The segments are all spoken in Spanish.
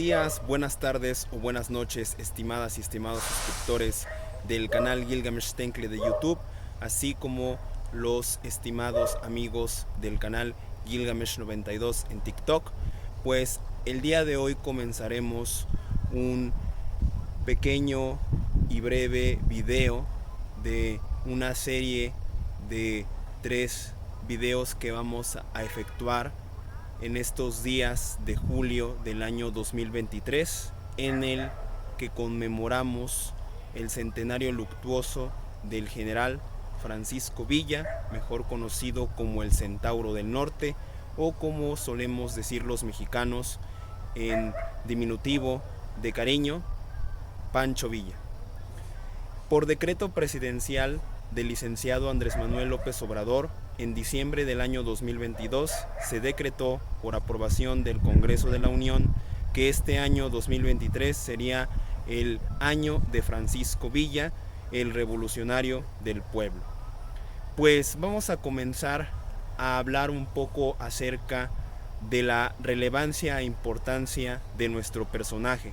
días, buenas tardes o buenas noches, estimadas y estimados suscriptores del canal Gilgamesh Tenkle de YouTube, así como los estimados amigos del canal Gilgamesh 92 en TikTok. Pues el día de hoy comenzaremos un pequeño y breve video de una serie de 3 videos que vamos a efectuar en estos días de julio del año 2023, en el que conmemoramos el centenario luctuoso del general Francisco Villa, mejor conocido como el Centauro del Norte, o como solemos decir los mexicanos en diminutivo de cariño, Pancho Villa. Por decreto presidencial del licenciado Andrés Manuel López Obrador, en diciembre del año 2022 se decretó por aprobación del Congreso de la Unión que este año 2023 sería el año de Francisco Villa, el revolucionario del pueblo. Pues vamos a comenzar a hablar un poco acerca de la relevancia e importancia de nuestro personaje.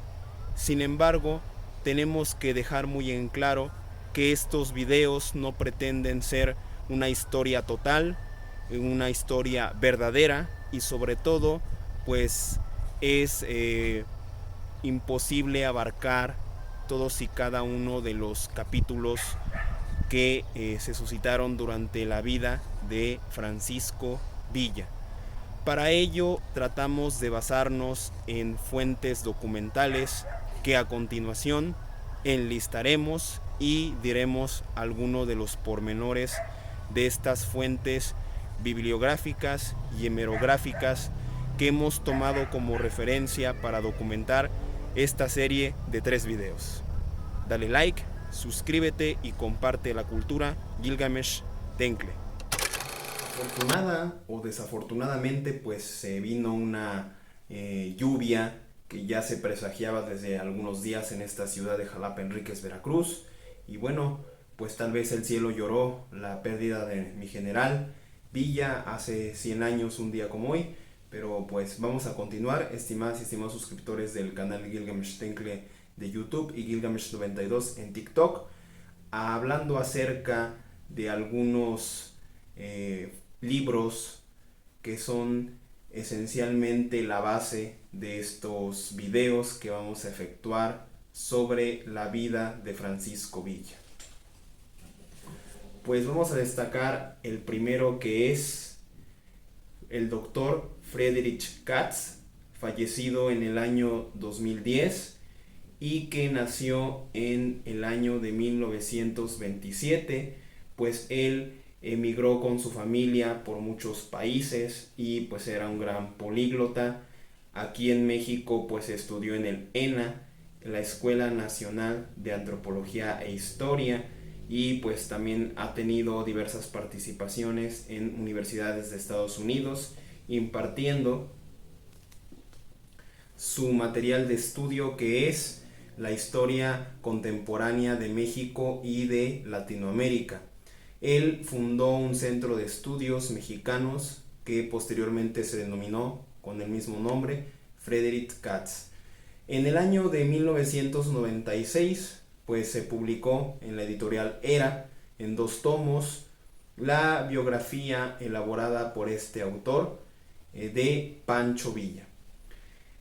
Sin embargo, tenemos que dejar muy en claro que estos videos no pretenden ser una historia total, una historia verdadera, y sobre todo pues es imposible abarcar todos y cada uno de los capítulos que se suscitaron durante la vida de Francisco Villa. Para ello tratamos de basarnos en fuentes documentales que a continuación enlistaremos y diremos algunos de los pormenores de estas fuentes bibliográficas y hemerográficas que hemos tomado como referencia para documentar esta serie de 3 videos. Dale like, suscríbete y comparte la cultura Gilgamesh Tenkle. Afortunada o desafortunadamente, pues se vino una lluvia que ya se presagiaba desde algunos días en esta ciudad de Jalapa Enríquez, Veracruz. Y bueno, pues tal vez el cielo lloró la pérdida de mi general Villa hace 100 años, un día como hoy. Pero pues vamos a continuar, estimadas y estimados suscriptores del canal Gilgamesh Tenkle de YouTube y Gilgamesh 92 en TikTok, hablando acerca de algunos libros que son esencialmente la base de estos videos que vamos a efectuar sobre la vida de Francisco Villa. Pues vamos a destacar el primero, que es el doctor Friedrich Katz, fallecido en el año 2010 y que nació en el año de 1927, pues él emigró con su familia por muchos países y pues era un gran políglota. Aquí en México pues estudió en el ENA, la Escuela Nacional de Antropología e Historia, y pues también ha tenido diversas participaciones en universidades de Estados Unidos, impartiendo su material de estudio, que es la historia contemporánea de México y de Latinoamérica. Él fundó un centro de estudios mexicanos que posteriormente se denominó con el mismo nombre, Friedrich Katz. En el año de 1996 pues se publicó en la editorial Era, en 2 tomos, la biografía elaborada por este autor de Pancho Villa.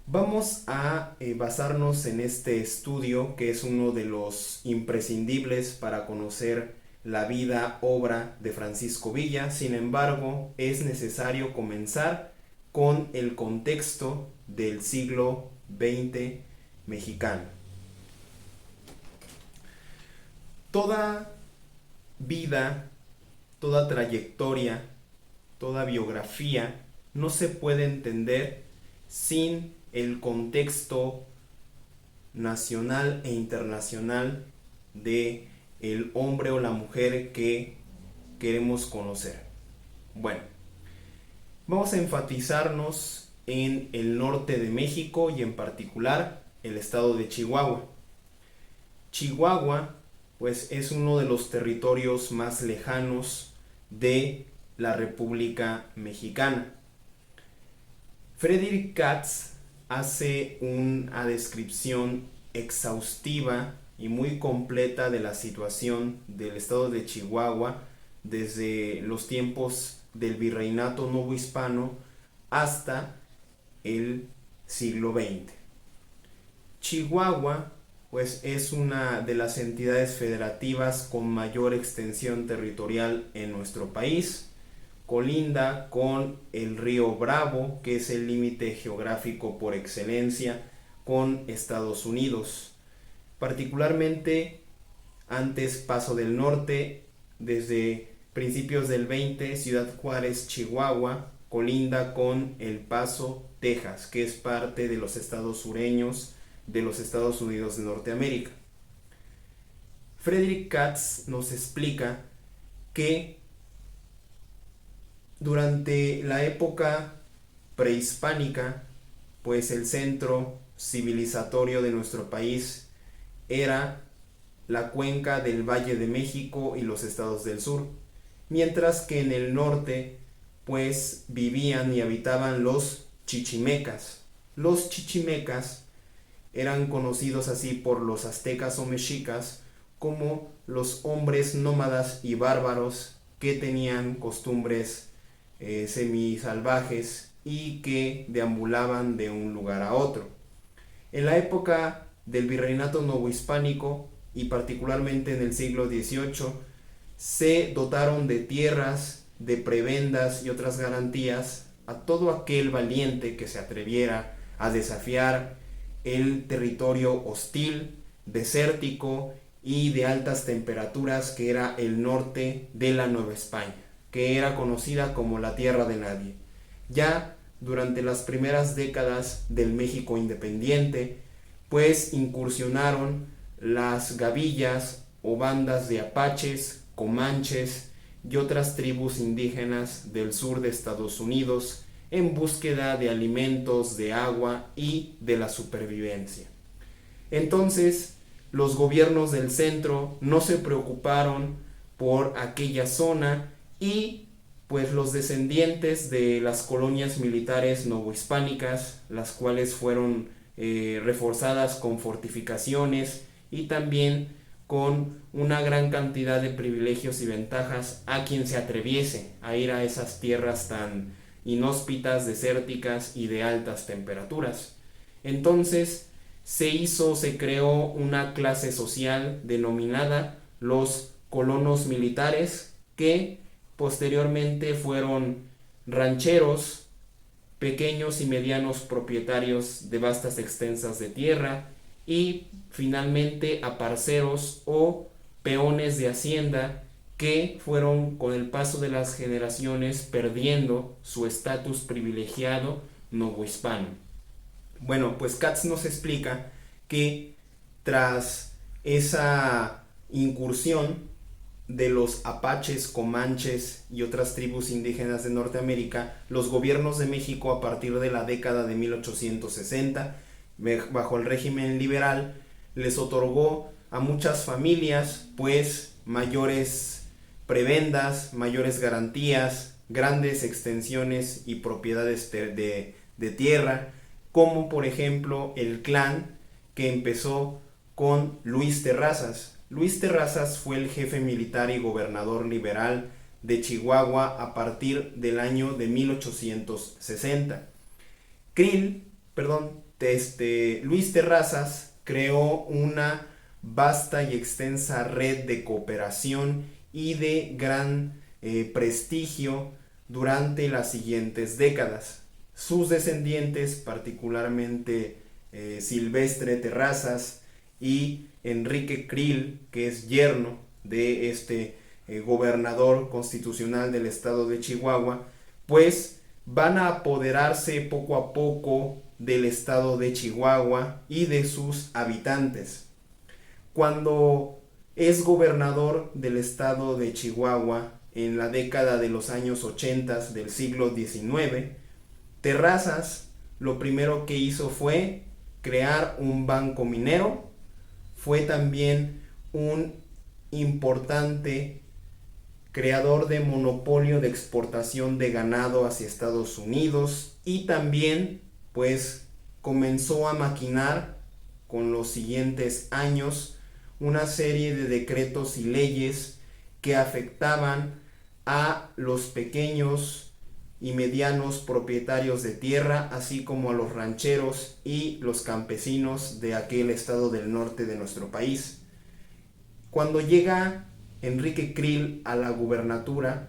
Vamos a basarnos en este estudio, que es uno de los imprescindibles para conocer la vida, obra de Francisco Villa. Sin embargo, es necesario comenzar con el contexto del siglo XX mexicano. Toda vida, toda trayectoria, toda biografía no se puede entender sin el contexto nacional e internacional de el hombre o la mujer que queremos conocer. Bueno, vamos a enfatizarnos en el norte de México y en particular el estado de Chihuahua. Chihuahua pues es uno de los territorios más lejanos de la República Mexicana. Friedrich Katz hace una descripción exhaustiva y muy completa de la situación del estado de Chihuahua desde los tiempos del virreinato novohispano hasta el siglo XX. Chihuahua pues es una de las entidades federativas con mayor extensión territorial en nuestro país. Colinda con el río Bravo, que es el límite geográfico por excelencia con Estados Unidos. Particularmente antes Paso del Norte, desde principios del 20, Ciudad Juárez, Chihuahua, colinda con El Paso, Texas, que es parte de los estados sureños de los Estados Unidos de Norteamérica. Frederick Katz nos explica que durante la época prehispánica, pues el centro civilizatorio de nuestro país era la cuenca del Valle de México y los estados del sur, mientras que en el norte pues vivían y habitaban los chichimecas. Los chichimecas eran conocidos así por los aztecas o mexicas como los hombres nómadas y bárbaros que tenían costumbres semisalvajes y que deambulaban de un lugar a otro. En la época del virreinato novohispánico y particularmente en el siglo XVIII se dotaron de tierras, de prebendas y otras garantías a todo aquel valiente que se atreviera a desafiar el territorio hostil, desértico y de altas temperaturas que era el norte de la Nueva España, que era conocida como la Tierra de Nadie. Ya durante las primeras décadas del México independiente, pues incursionaron las gavillas o bandas de apaches, comanches y otras tribus indígenas del sur de Estados Unidos en búsqueda de alimentos, de agua y de la supervivencia. Entonces, los gobiernos del centro no se preocuparon por aquella zona y pues los descendientes de las colonias militares novohispánicas, las cuales fueron reforzadas con fortificaciones y también con una gran cantidad de privilegios y ventajas a quien se atreviese a ir a esas tierras tan inhóspitas, desérticas y de altas temperaturas. Entonces se creó una clase social denominada los colonos militares, que posteriormente fueron rancheros, pequeños y medianos propietarios de vastas extensas de tierra, y finalmente aparceros o peones de hacienda que fueron con el paso de las generaciones perdiendo su estatus privilegiado novohispano. Bueno, pues Katz nos explica que tras esa incursión de los apaches, comanches y otras tribus indígenas de Norteamérica, los gobiernos de México a partir de la década de 1860, bajo el régimen liberal, les otorgó a muchas familias pues mayores prebendas, mayores garantías, grandes extensiones y propiedades de tierra, como por ejemplo el clan que empezó con Luis Terrazas. Luis Terrazas fue el jefe militar y gobernador liberal de Chihuahua a partir del año de 1860. Luis Terrazas creó una vasta y extensa red de cooperación y de gran prestigio durante las siguientes décadas. Sus descendientes, particularmente Silvestre Terrazas y Enrique Krill, que es yerno de este gobernador constitucional del estado de Chihuahua, pues van a apoderarse poco a poco del estado de Chihuahua y de sus habitantes. Cuando es gobernador del estado de Chihuahua en la década de los años 80 del siglo XIX, Terrazas lo primero que hizo fue crear un banco minero. Fue también un importante creador de monopolio de exportación de ganado hacia Estados Unidos y también pues comenzó a maquinar con los siguientes años una serie de decretos y leyes que afectaban a los pequeños y medianos propietarios de tierra, así como a los rancheros y los campesinos de aquel estado del norte de nuestro país. Cuando llega Enrique Krill a la gubernatura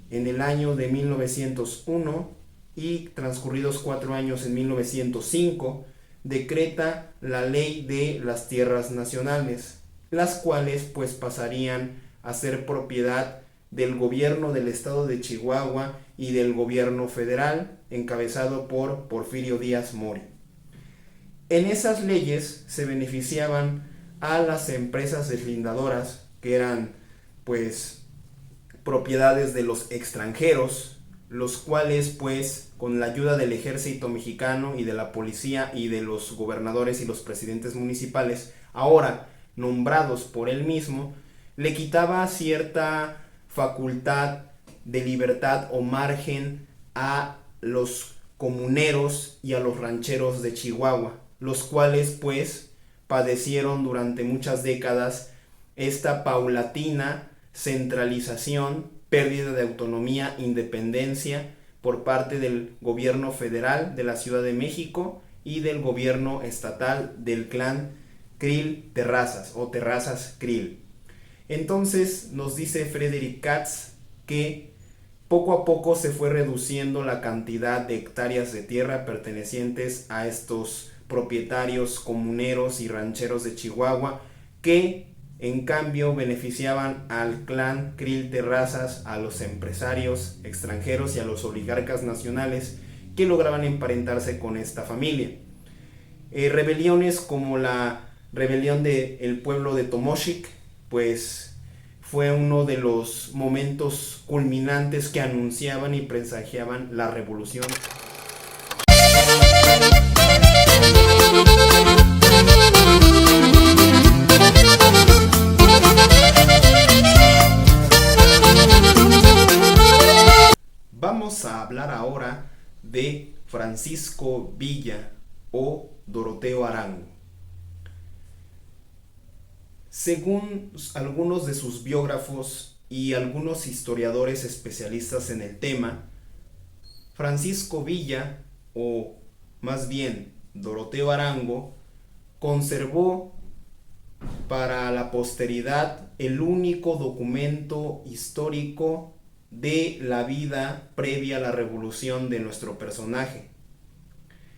en el año de 1901 y transcurridos 4 años en 1905, decreta la ley de las tierras nacionales, las cuales pues pasarían a ser propiedad del gobierno del estado de Chihuahua y del gobierno federal, encabezado por Porfirio Díaz Mori. En esas leyes se beneficiaban a las empresas deslindadoras, que eran pues propiedades de los extranjeros, los cuales pues con la ayuda del ejército mexicano y de la policía y de los gobernadores y los presidentes municipales, ahora nombrados por él mismo, le quitaba cierta facultad de libertad o margen a los comuneros y a los rancheros de Chihuahua, los cuales pues padecieron durante muchas décadas esta paulatina centralización, pérdida de autonomía, independencia por parte del gobierno federal de la Ciudad de México y del gobierno estatal del clan Krill Terrazas o Terrazas Krill. Entonces nos dice Frederick Katz que poco a poco se fue reduciendo la cantidad de hectáreas de tierra pertenecientes a estos propietarios comuneros y rancheros de Chihuahua, que en cambio beneficiaban al clan Krill Terrazas, a los empresarios extranjeros y a los oligarcas nacionales que lograban emparentarse con esta familia. Rebeliones como la rebelión del pueblo de Tomochic, pues fue uno de los momentos culminantes que anunciaban y presagiaban la revolución. Vamos a hablar ahora de Francisco Villa o Doroteo Arango. Según algunos de sus biógrafos y algunos historiadores especialistas en el tema, Francisco Villa, o más bien Doroteo Arango, conservó para la posteridad el único documento histórico de la vida previa a la revolución de nuestro personaje.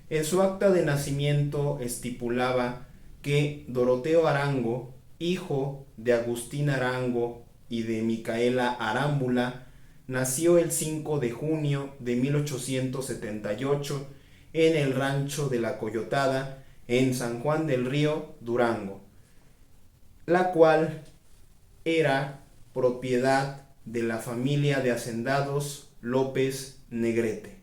En su acta de nacimiento estipulaba que Doroteo Arango, hijo de Agustín Arango y de Micaela Arámbula, nació el 5 de junio de 1878 en el rancho de La Coyotada, en San Juan del Río, Durango, la cual era propiedad de la familia de hacendados López Negrete.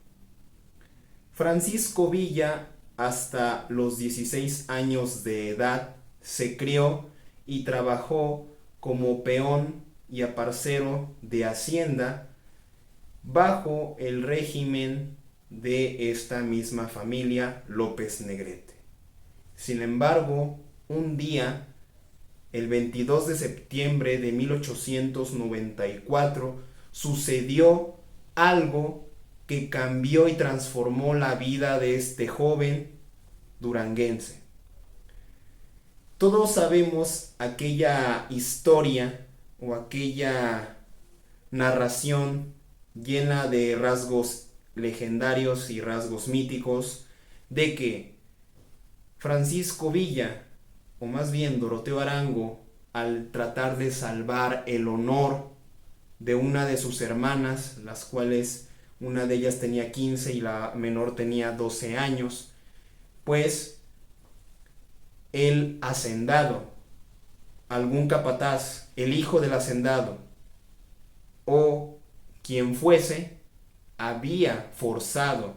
Francisco Villa, hasta los 16 años de edad, se crió y trabajó como peón y aparcero de hacienda bajo el régimen de esta misma familia López Negrete. Sin embargo, un día, el 22 de septiembre de 1894, sucedió algo que cambió y transformó la vida de este joven duranguense. Todos sabemos aquella historia o aquella narración llena de rasgos legendarios y rasgos míticos de que Francisco Villa, o más bien Doroteo Arango, al tratar de salvar el honor de una de sus hermanas, las cuales una de ellas tenía 15 y la menor tenía 12 años, pues el hacendado, algún capataz, el hijo del hacendado o quien fuese, había forzado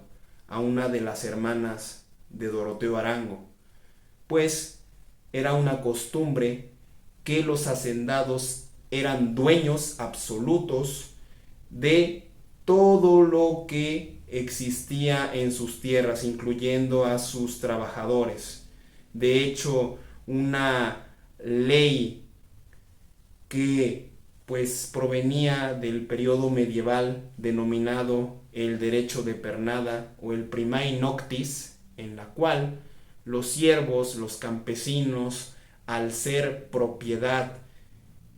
a una de las hermanas de Doroteo Arango, pues era una costumbre que los hacendados eran dueños absolutos de todo lo que existía en sus tierras, incluyendo a sus trabajadores. De hecho, una ley que pues provenía del periodo medieval denominado el derecho de pernada o el primae noctis, en la cual los siervos, los campesinos, al ser propiedad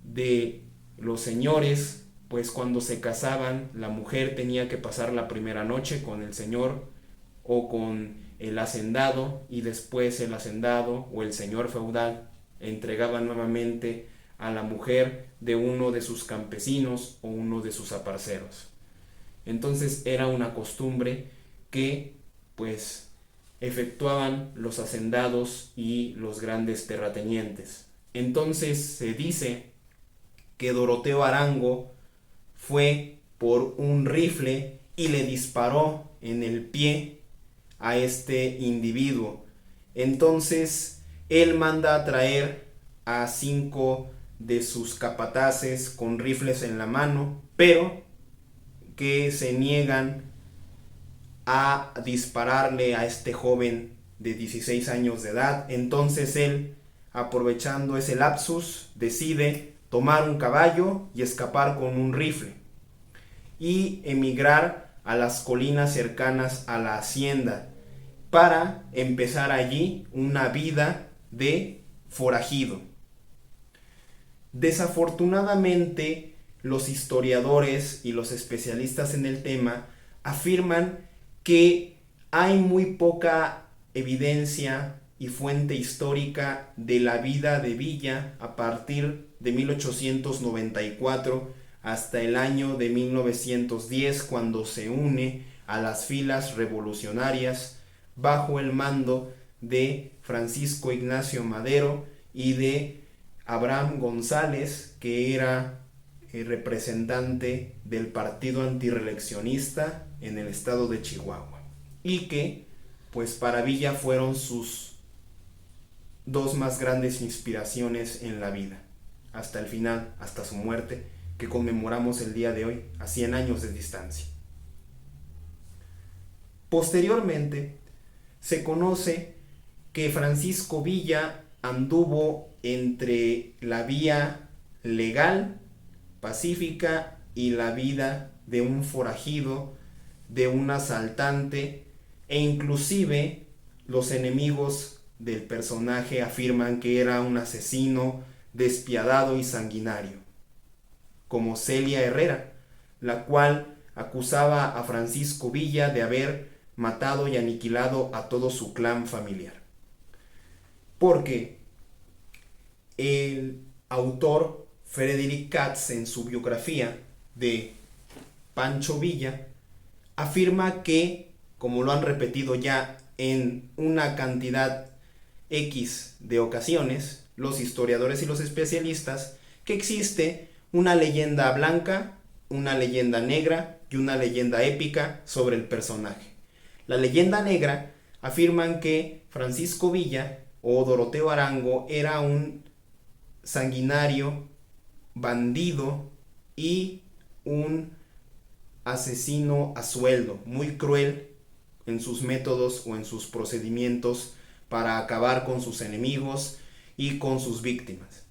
de los señores, pues cuando se casaban, la mujer tenía que pasar la primera noche con el señor o con el hacendado, y después el hacendado o el señor feudal entregaba nuevamente a la mujer de uno de sus campesinos o uno de sus aparceros. Entonces era una costumbre que pues efectuaban los hacendados y los grandes terratenientes. Entonces se dice que Doroteo Arango fue por un rifle y le disparó en el pie a este individuo. Entonces él manda a traer a 5 de sus capataces con rifles en la mano, pero que se niegan a dispararle a este joven de 16 años de edad. Entonces él, aprovechando ese lapsus, decide tomar un caballo y escapar con un rifle y emigrar a las colinas cercanas a la hacienda para empezar allí una vida de forajido. Desafortunadamente, los historiadores y los especialistas en el tema afirman que hay muy poca evidencia y fuente histórica de la vida de Villa a partir de 1894 hasta el año de 1910, cuando se une a las filas revolucionarias bajo el mando de Francisco Ignacio Madero y de Abraham González, que era el representante del partido antirreeleccionista en el estado de Chihuahua, y que pues para Villa fueron sus 2 más grandes inspiraciones en la vida, hasta el final, hasta su muerte, que conmemoramos el día de hoy, a 100 años de distancia. Posteriormente, se conoce que Francisco Villa anduvo entre la vía legal, pacífica, y la vida de un forajido, de un asaltante, e inclusive los enemigos del personaje afirman que era un asesino despiadado y sanguinario, como Celia Herrera, la cual acusaba a Francisco Villa de haber matado y aniquilado a todo su clan familiar. Porque el autor Frederick Katz, en su biografía de Pancho Villa, afirma que, como lo han repetido ya en una cantidad X de ocasiones, los historiadores y los especialistas, que existe una leyenda blanca, una leyenda negra y una leyenda épica sobre el personaje. La leyenda negra afirman que Francisco Villa o Doroteo Arango era un sanguinario, bandido y un asesino a sueldo, muy cruel en sus métodos o en sus procedimientos para acabar con sus enemigos y con sus víctimas.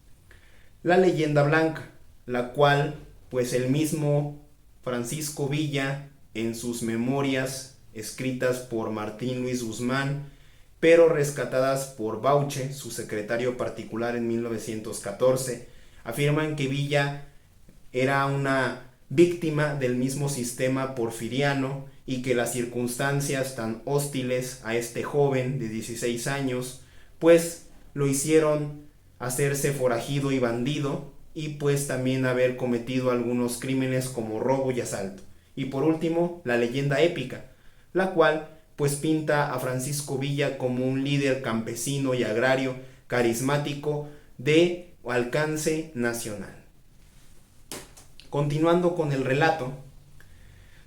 La leyenda blanca, la cual pues el mismo Francisco Villa, en sus memorias escritas por Martín Luis Guzmán, pero rescatadas por Bauche, su secretario particular, en 1914, afirman que Villa era una víctima del mismo sistema porfiriano y que las circunstancias tan hostiles a este joven de 16 años pues lo hicieron hacerse forajido y bandido, y pues también haber cometido algunos crímenes como robo y asalto. Y por último, la leyenda épica, la cual pues pinta a Francisco Villa como un líder campesino y agrario carismático de alcance nacional. Continuando con el relato,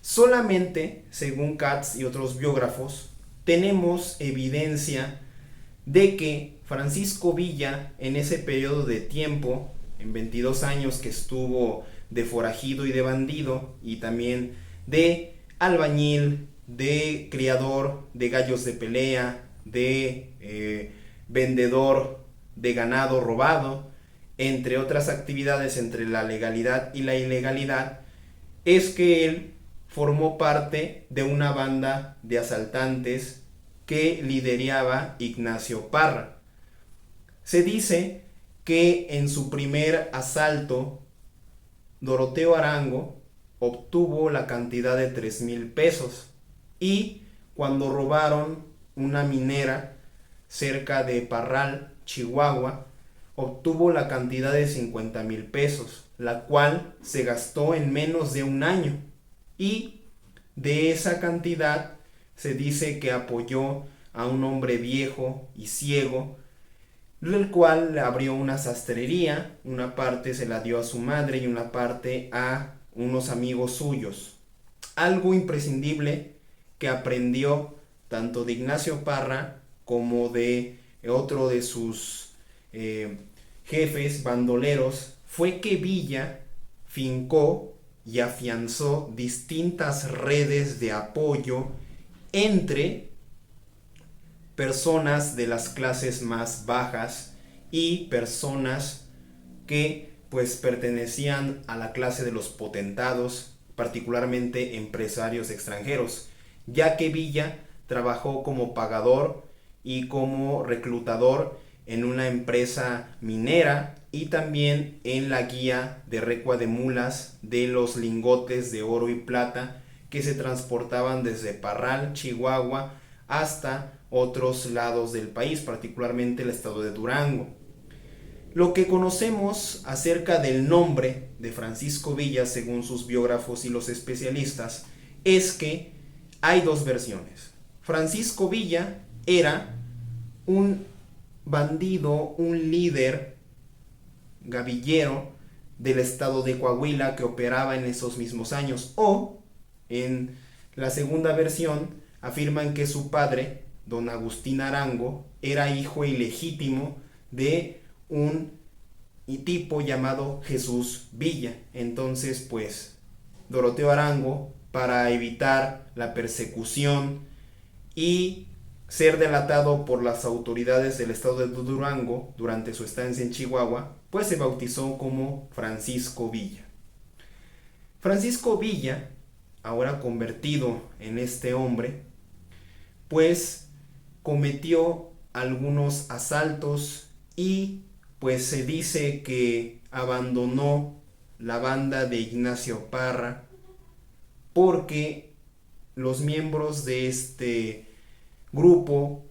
solamente, según Katz y otros biógrafos, tenemos evidencia de que Francisco Villa, en ese periodo de tiempo, en 22 años que estuvo de forajido y de bandido, y también de albañil, de criador de gallos de pelea, de vendedor de ganado robado, entre otras actividades entre la legalidad y la ilegalidad, es que él formó parte de una banda de asaltantes que lideraba Ignacio Parra. Se dice que en su primer asalto, Doroteo Arango obtuvo la cantidad de 3,000 pesos, y cuando robaron una minera cerca de Parral, Chihuahua, obtuvo la cantidad de 50,000 pesos, la cual se gastó en menos de un año, y de esa cantidad se dice que apoyó a un hombre viejo y ciego, el cual le abrió una sastrería. Una parte se la dio a su madre y una parte a unos amigos suyos. Algo imprescindible que aprendió tanto de Ignacio Parra como de otro de sus jefes bandoleros fue que Villa fincó y afianzó distintas redes de apoyo entre personas de las clases más bajas y personas que pues pertenecían a la clase de los potentados, particularmente empresarios extranjeros, ya que Villa trabajó como pagador y como reclutador en una empresa minera y también en la guía de recua de mulas de los lingotes de oro y plata que se transportaban desde Parral, Chihuahua, hasta otros lados del país, particularmente el estado de Durango. Lo que conocemos acerca del nombre de Francisco Villa, según sus biógrafos y los especialistas, es que hay dos versiones. Francisco Villa era un bandido, un líder gavillero del estado de Coahuila que operaba en esos mismos años, o en la segunda versión afirman que su padre, don Agustín Arango, era hijo ilegítimo de un tipo llamado Jesús Villa. Entonces pues Doroteo Arango, para evitar la persecución y ser delatado por las autoridades del estado de Durango durante su estancia en Chihuahua, pues se bautizó como Francisco Villa. Francisco Villa, ahora convertido en este hombre, pues cometió algunos asaltos y pues se dice que abandonó la banda de Ignacio Parra porque los miembros de este grupo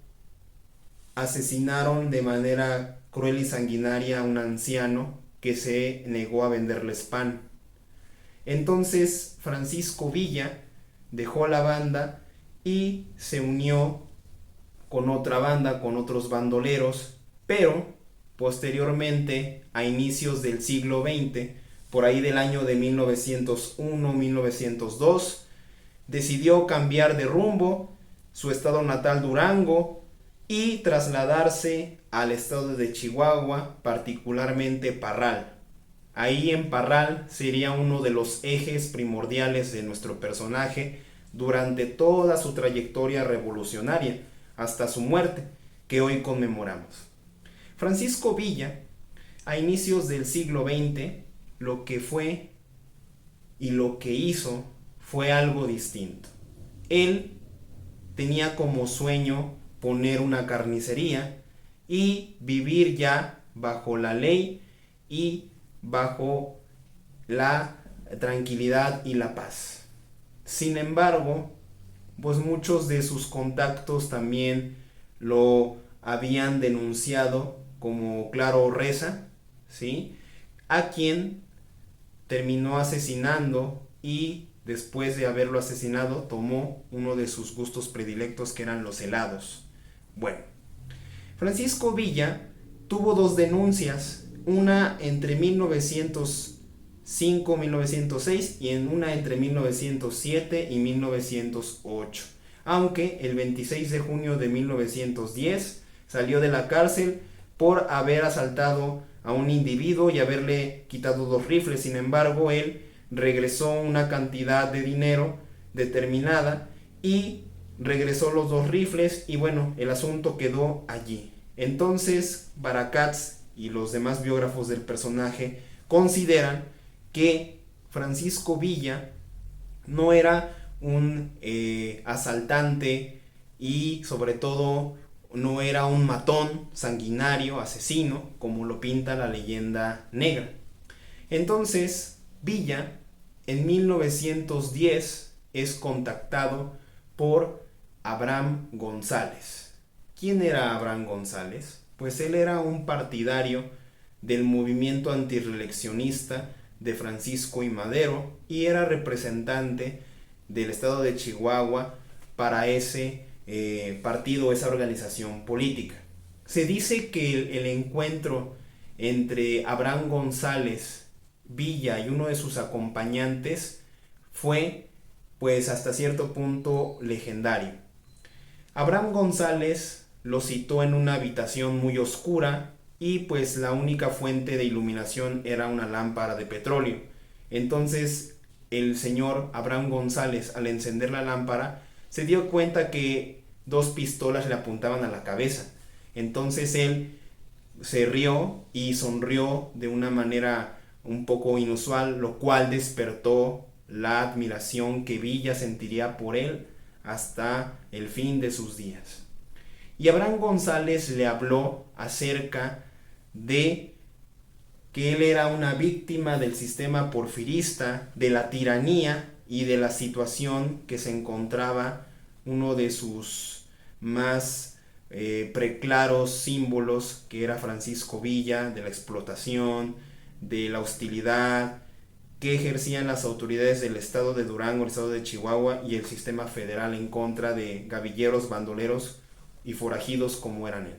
asesinaron de manera cruel y sanguinaria a un anciano que se negó a venderles pan. Entonces Francisco Villa dejó la banda y se unió con otra banda, con otros bandoleros, pero posteriormente, a inicios del siglo XX, por ahí del año de 1901-1902, decidió cambiar de rumbo, su estado natal Durango, y trasladarse al estado de Chihuahua, particularmente Parral. Ahí en Parral sería uno de los ejes primordiales de nuestro personaje durante toda su trayectoria revolucionaria, hasta su muerte, que hoy conmemoramos. Francisco Villa, a inicios del siglo XX, lo que fue y lo que hizo fue algo distinto. Él tenía como sueño poner una carnicería y vivir ya bajo la ley y bajo la tranquilidad y la paz. Sin embargo, pues muchos de sus contactos también lo habían denunciado como Claro Reza, ¿sí?, a quien terminó asesinando, y después de haberlo asesinado tomó uno de sus gustos predilectos, que eran los helados. Bueno, Francisco Villa tuvo dos denuncias, una entre 1905-1906 y una entre 1907 y 1908, aunque el 26 de junio de 1910 salió de la cárcel por haber asaltado a un individuo y haberle quitado 2 rifles. Sin embargo, él regresó una cantidad de dinero determinada y regresó los 2 rifles y bueno, el asunto quedó allí. Entonces Baracats y los demás biógrafos del personaje consideran que Francisco Villa no era un asaltante y sobre todo no era un matón, sanguinario, asesino, como lo pinta la leyenda negra. Entonces, Villa, en 1910, es contactado por Abraham González. ¿Quién era Abraham González? Pues él era un partidario del movimiento antirreeleccionista de Francisco I. Madero y era representante del estado de Chihuahua para ese partido, esa organización política. Se dice que el encuentro entre Abraham González Villa y uno de sus acompañantes fue pues hasta cierto punto legendario. Abraham González lo citó en una habitación muy oscura y pues la única fuente de iluminación era una lámpara de petróleo. Entonces el señor Abraham González, al encender la lámpara, se dio cuenta que 2 pistolas le apuntaban a la cabeza. Entonces él se rió y sonrió de una manera un poco inusual, lo cual despertó la admiración que Villa sentiría por él hasta el fin de sus días. Y Abraham González le habló acerca de que él era una víctima del sistema porfirista, de la tiranía y de la situación que se encontraba uno de sus más preclaros símbolos, que era Francisco Villa, de la explotación, de la hostilidad que ejercían las autoridades del estado de Durango, el estado de Chihuahua y el sistema federal en contra de gavilleros, bandoleros y forajidos como eran él.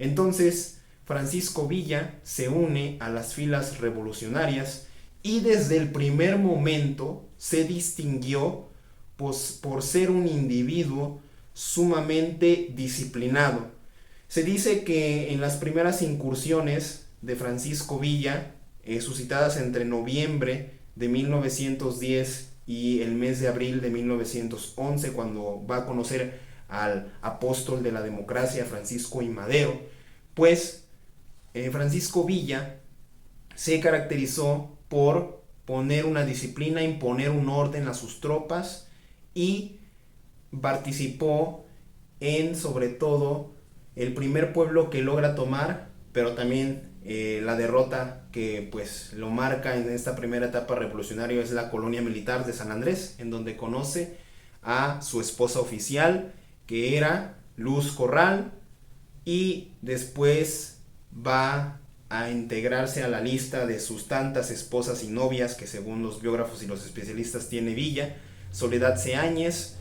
Entonces, Francisco Villa se une a las filas revolucionarias y desde el primer momento se distinguió por ser un individuo sumamente disciplinado. Se dice que en las primeras incursiones de Francisco Villa, suscitadas entre noviembre de 1910 y el mes de abril de 1911, cuando va a conocer al apóstol de la democracia, Francisco I. Madero, pues Francisco Villa se caracterizó por poner una disciplina, imponer un orden a sus tropas y participó en, sobre todo, el primer pueblo que logra tomar, pero también la derrota que pues lo marca en esta primera etapa revolucionaria es la colonia militar de San Andrés, en donde conoce a su esposa oficial, que era Luz Corral, y después va a integrarse a la lista de sus tantas esposas y novias que según los biógrafos y los especialistas tiene Villa: Soledad Seáñez,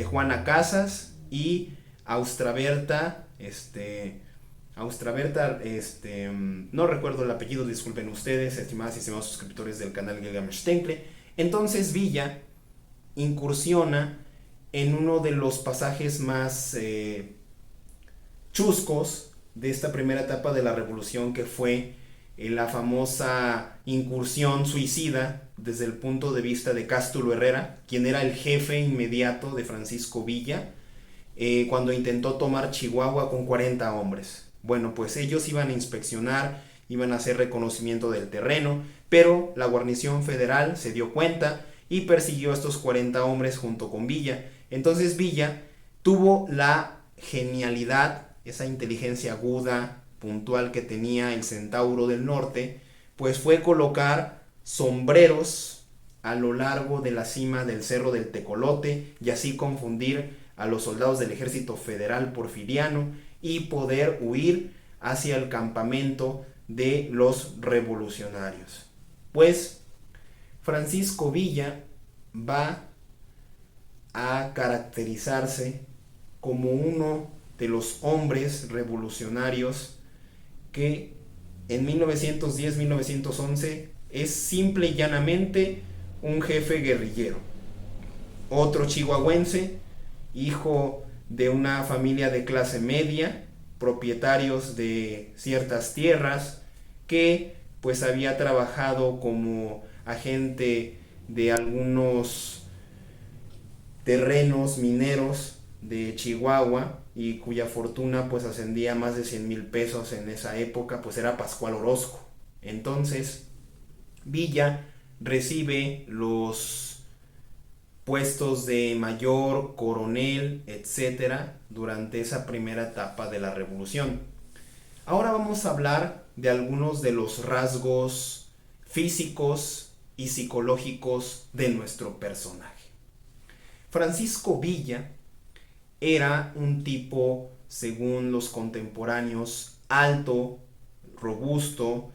Juana Casas y Austraberta, no recuerdo el apellido, disculpen ustedes, estimadas y estimados suscriptores del canal Gilgamesh Temple. Entonces Villa incursiona en uno de los pasajes más chuscos de esta primera etapa de la revolución, que fue la famosa incursión suicida desde el punto de vista de Cástulo Herrera, quien era el jefe inmediato de Francisco Villa, cuando intentó tomar Chihuahua con 40 hombres. Bueno, pues ellos iban a inspeccionar, iban a hacer reconocimiento del terreno, pero la guarnición federal se dio cuenta y persiguió a estos 40 hombres junto con Villa. Entonces Villa tuvo la genialidad, esa inteligencia aguda, puntual que tenía el Centauro del Norte, pues fue colocar sombreros a lo largo de la cima del Cerro del Tecolote y así confundir a los soldados del ejército federal porfiriano y poder huir hacia el campamento de los revolucionarios. Pues Francisco Villa va a caracterizarse como uno de los hombres revolucionarios que en 1910-1911 es simple y llanamente un jefe guerrillero. Otro chihuahuense, hijo de una familia de clase media, propietarios de ciertas tierras, que pues había trabajado como agente de algunos terrenos mineros de Chihuahua y cuya fortuna pues ascendía a más de 100,000 pesos en esa época, pues era Pascual Orozco. Entonces Villa recibe los puestos de mayor, coronel, etcétera, durante esa primera etapa de la revolución. Ahora vamos a hablar de algunos de los rasgos físicos y psicológicos de nuestro personaje. Francisco Villa era un tipo, según los contemporáneos, alto, robusto,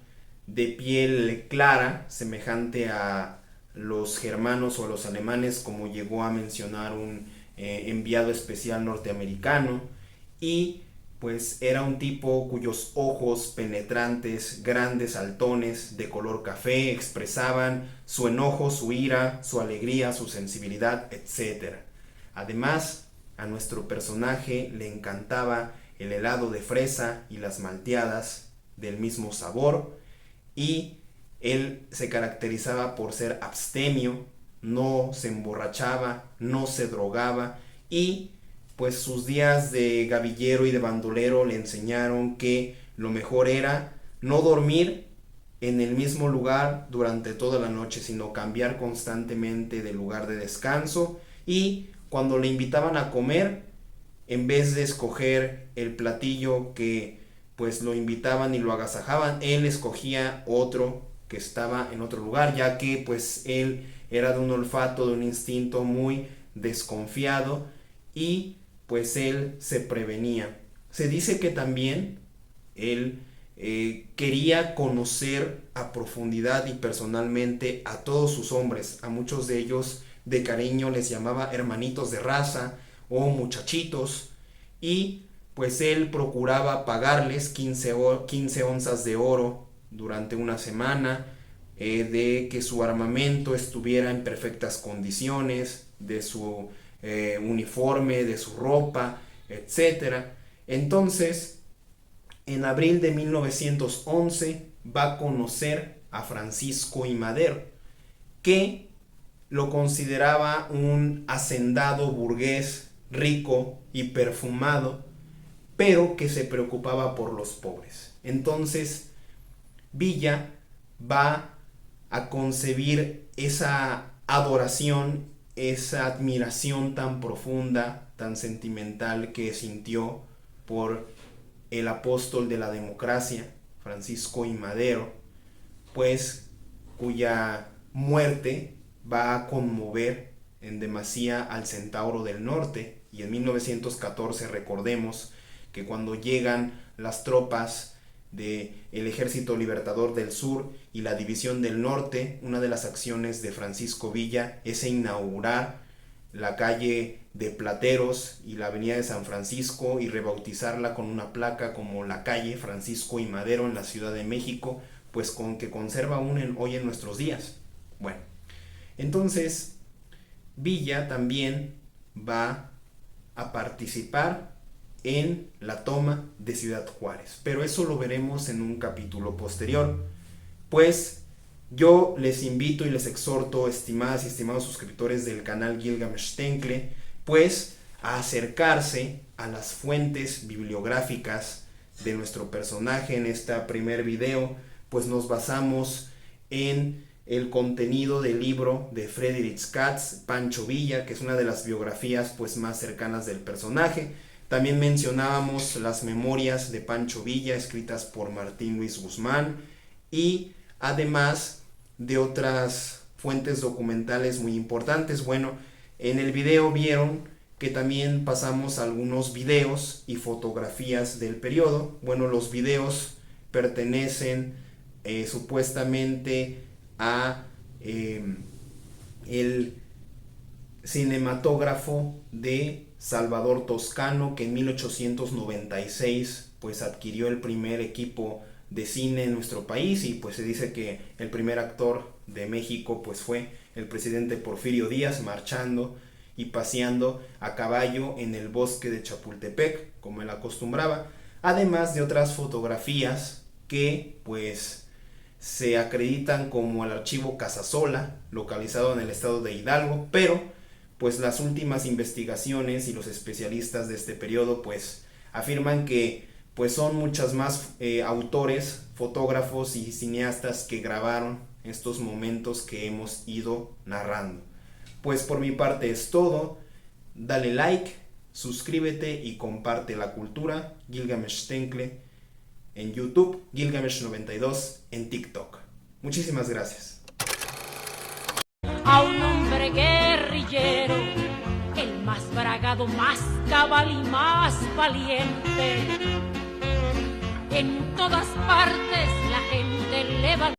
de piel clara, semejante a los germanos o a los alemanes, como llegó a mencionar un enviado especial norteamericano, y pues era un tipo cuyos ojos penetrantes, grandes, saltones, de color café, expresaban su enojo, su ira, su alegría, su sensibilidad, etc. Además, a nuestro personaje le encantaba el helado de fresa y las malteadas del mismo sabor, y él se caracterizaba por ser abstemio, no se emborrachaba, no se drogaba, y pues sus días de gavillero y de bandolero le enseñaron que lo mejor era no dormir en el mismo lugar durante toda la noche, sino cambiar constantemente de lugar de descanso, y cuando le invitaban a comer, en vez de escoger el platillo que pues lo invitaban y lo agasajaban, él escogía otro que estaba en otro lugar, ya que pues él era de un olfato, de un instinto muy desconfiado, y pues él se prevenía. Se dice que también él quería conocer a profundidad y personalmente a todos sus hombres. A muchos de ellos de cariño les llamaba hermanitos de raza o muchachitos, y pues él procuraba pagarles 15 onzas de oro durante una semana, de que su armamento estuviera en perfectas condiciones, de su uniforme, de su ropa, etcétera. Entonces, en abril de 1911 va a conocer a Francisco I. Madero, que lo consideraba un hacendado burgués rico y perfumado, pero que se preocupaba por los pobres. Entonces, Villa va a concebir esa adoración, esa admiración tan profunda, tan sentimental que sintió por el apóstol de la democracia, Francisco I. Madero, pues cuya muerte va a conmover en demasía al Centauro del Norte. Y en 1914 recordemos que cuando llegan las tropas del Ejército Libertador del Sur y la División del Norte, una de las acciones de Francisco Villa es inaugurar la calle de Plateros y la avenida de San Francisco y rebautizarla con una placa como la calle Francisco I. Madero en la Ciudad de México, pues con que conserva aún hoy en nuestros días. Bueno, entonces Villa también va a participar en la toma de Ciudad Juárez, pero eso lo veremos en un capítulo posterior. Pues yo les invito y les exhorto, estimadas y estimados suscriptores del canal Gilgamesh Tenkle, pues a acercarse a las fuentes bibliográficas de nuestro personaje. En este primer video pues nos basamos en el contenido del libro de Friedrich Katz, Pancho Villa, que es una de las biografías pues más cercanas del personaje. También mencionábamos las memorias de Pancho Villa escritas por Martín Luis Guzmán, y además de otras fuentes documentales muy importantes. Bueno, en el video vieron que también pasamos algunos videos y fotografías del periodo. Bueno, los videos pertenecen supuestamente a el cinematógrafo de Salvador Toscano, que en 1896 pues adquirió el primer equipo de cine en nuestro país, y pues se dice que el primer actor de México pues fue el presidente Porfirio Díaz, marchando y paseando a caballo en el bosque de Chapultepec, como él acostumbraba, además de otras fotografías que pues se acreditan como el archivo Casasola, localizado en el estado de Hidalgo, pero pues las últimas investigaciones y los especialistas de este periodo pues afirman que pues son muchas más autores, fotógrafos y cineastas que grabaron estos momentos que hemos ido narrando. Pues por mi parte es todo. Dale like, suscríbete y comparte la cultura. Gilgamesh Tenkle en YouTube, Gilgamesh92 en TikTok. Muchísimas gracias. A un hombre guerrillero, el más bragado, más cabal y más valiente. En todas partes la gente le va